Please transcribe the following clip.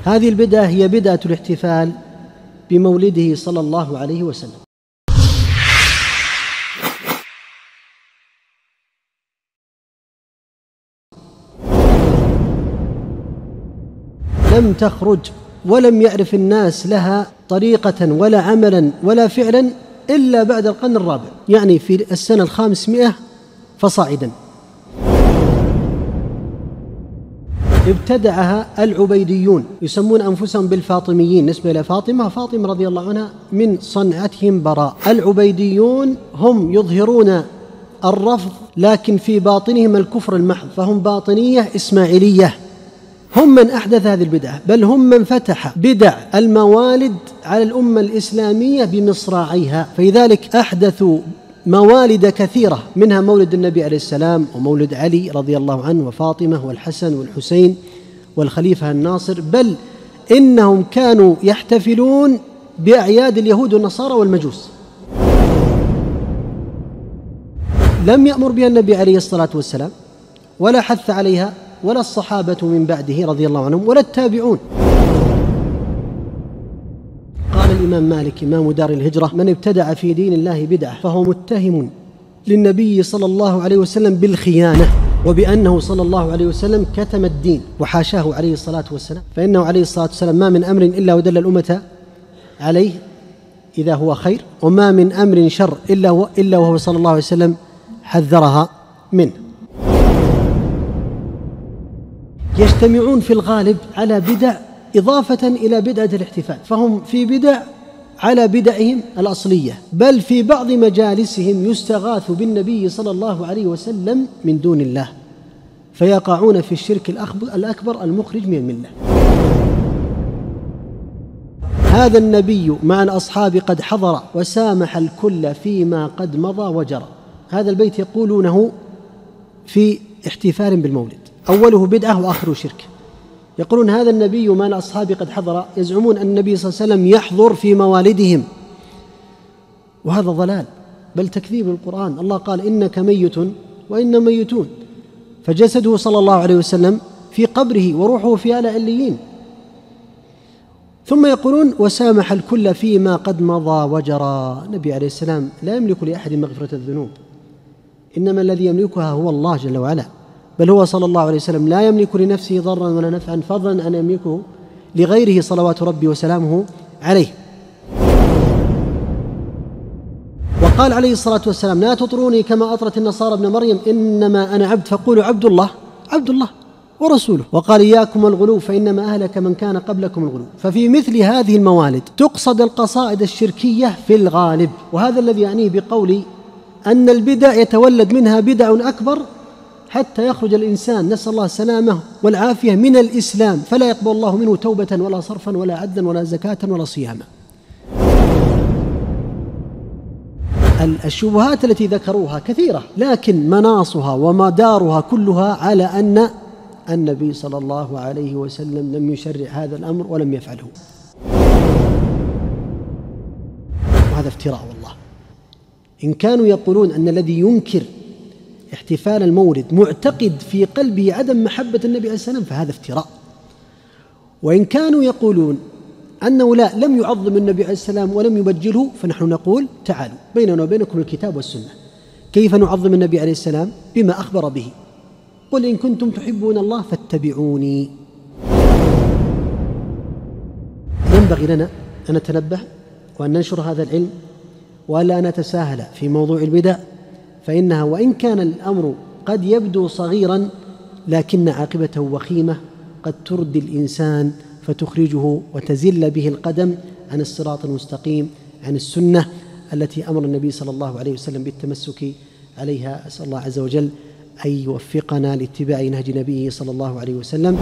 هذه البدعة هي بدعة الاحتفال بمولده صلى الله عليه وسلم. لم تخرج ولم يعرف الناس لها طريقة ولا عملا ولا فعلا إلا بعد القرن الرابع، يعني في السنة 500 فصاعدا. ابتدعها العبيديون، يسمون أنفسهم بالفاطميين، نسبة إلى فاطمة رضي الله عنها من صنعتهم براء. العبيديون هم يظهرون الرفض لكن في باطنهم الكفر المحض، فهم باطنية إسماعيلية. هم من أحدث هذه البدعة، بل هم من فتح بدع الموالد على الأمة الإسلامية بمصراعيها، فلذلك أحدثوا موالد كثيرة، منها مولد النبي عليه السلام ومولد علي رضي الله عنه وفاطمة والحسن والحسين والخليفة الناصر، بل إنهم كانوا يحتفلون بأعياد اليهود والنصارى والمجوس. لم يأمر بها النبي عليه الصلاة والسلام ولا حث عليها ولا الصحابة من بعده رضي الله عنهم ولا التابعون. قال الإمام مالك إمام دار الهجرة: من ابتدع في دين الله بدعة فهو متهم للنبي صلى الله عليه وسلم بالخيانة، وبأنه صلى الله عليه وسلم كتم الدين، وحاشاه عليه الصلاة والسلام، فإنه عليه الصلاة والسلام ما من أمر إلا ودل الأمة عليه إذا هو خير، وما من أمر شر إلا وهو صلى الله عليه وسلم حذرها منه. يجتمعون في الغالب على بدع إضافة إلى بدعة الاحتفال، فهم في بدع على بدعهم الأصلية، بل في بعض مجالسهم يستغاث بالنبي صلى الله عليه وسلم من دون الله، فيقعون في الشرك الأكبر المخرج من الملة. هذا النبي مع الأصحاب قد حضر وسامح الكل فيما قد مضى وجرى. هذا البيت يقولونه في احتفال بالمولد، أوله بدعة وآخره شرك. يقولون هذا النبي مع الأصحاب قد حضر، يزعمون أن النبي صلى الله عليه وسلم يحضر في موالدهم، وهذا ضلال بل تكذيب القرآن. الله قال: إنك ميت وإن ميتون، فجسده صلى الله عليه وسلم في قبره وروحه في أعلى عليين. ثم يقولون وسامح الكل فيما قد مضى وجرى. النبي عليه السلام لا يملك لأحد مغفرة الذنوب، إنما الذي يملكها هو الله جل وعلا، بل هو صلى الله عليه وسلم لا يملك لنفسه ضرا ولا نفعا، فضلا أن يملكه لغيره صلوات ربي وسلامه عليه. وقال عليه الصلاة والسلام: لا تطروني كما أطرت النصارى ابن مريم، إنما أنا عبد فقولوا عبد الله ورسوله. وقال: إياكم الغلو فإنما أهلك من كان قبلكم الغلو. ففي مثل هذه الموالد تقصد القصائد الشركية في الغالب، وهذا الذي يعنيه بقولي أن البدع يتولد منها بدع أكبر حتى يخرج الإنسان، نسأل الله السلامة والعافية، من الإسلام، فلا يقبل الله منه توبة ولا صرفا ولا عدلا ولا زكاة ولا صياما. الشبهات التي ذكروها كثيرة، لكن مناصها ومدارها كلها على أن النبي صلى الله عليه وسلم لم يشرع هذا الأمر ولم يفعله، وهذا افتراء والله. إن كانوا يقولون أن الذي ينكر احتفال المولد معتقد في قلبه عدم محبة النبي عليه السلام فهذا افتراء. وإن كانوا يقولون أنه لم يعظم النبي عليه السلام ولم يبجله، فنحن نقول: تعالوا بيننا وبينكم الكتاب والسنة، كيف نعظم النبي عليه السلام؟ بما أخبر به: قل إن كنتم تحبون الله فاتبعوني. ينبغي لنا أن نتنبه وأن ننشر هذا العلم، ولا نتساهل في موضوع البدع، فإنها وإن كان الأمر قد يبدو صغيرا لكن عاقبته وخيمة، قد تردي الإنسان فتخرجه وتزل به القدم عن الصراط المستقيم، عن السنة التي أمر النبي صلى الله عليه وسلم بالتمسك عليها. أسأل الله عز وجل أن يوفقنا لاتباع نهج نبيه صلى الله عليه وسلم.